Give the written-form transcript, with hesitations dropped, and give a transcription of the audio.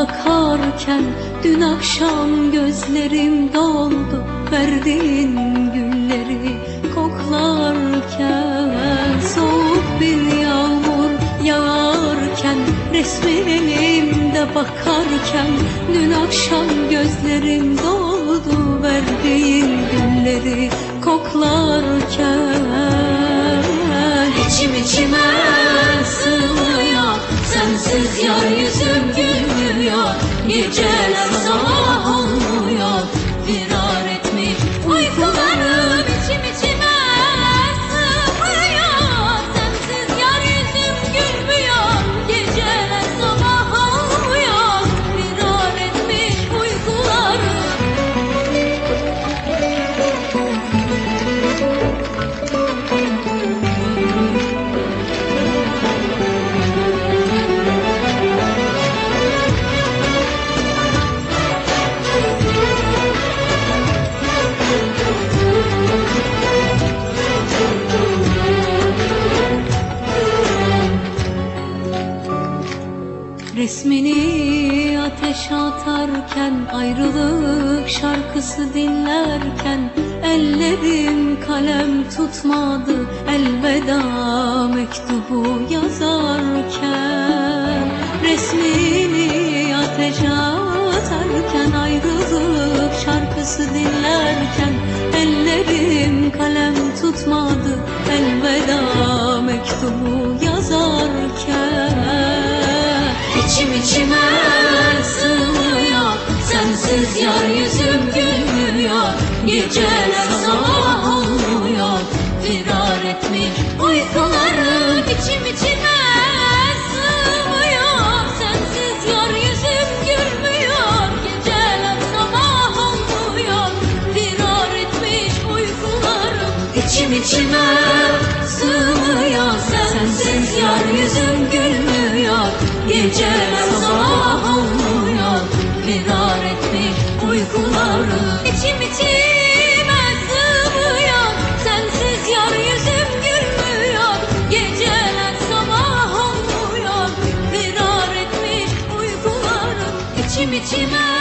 bakarken dün akşam gözlerim doldu, verdiğin gülleri koklarken. Soğuk bir yağmur yağarken resmin elimde bakarken dün akşam gözlerim doldu, verdiğin gülleri koklarken. İçim içime sığmıyor, sensiz yar yüzüm gülmüyor. Geceler sabah olmuyor, firar etmiş uykularım. İçim içime sığmıyor, sensiz yar yüzüm gülmüyor. Geceler sabah olmuyor, firar etmiş uykularım. Resmini ateşe atarken, ayrılık şarkısı dinlerken ellerim kalem tutmadı, elveda mektubu yazarken. Resmini ateşe atarken, ayrılık şarkısı dinlerken ellerim kalem tutmadı, elveda mektubu yazarken. İçim içime sığmıyor, sensiz yar yüzüm gülmüyor. Geceler sabah olmuyor, firar etmiş uykularım. İçim içime sığmıyor, sensiz yar yüzüm gülmüyor. Geceler sabah olmuyor, firar etmiş uykularım. İçim içime sığmıyor, sensiz yar yüzüm gülmüyor. Geceler sabah olmuyor, firar etmiş uykularım. İçim içime sığmıyor, sensiz yar yüzüm gülmüyor. Geceler sabah olmuyor, firar etmiş uykularım. İçim içime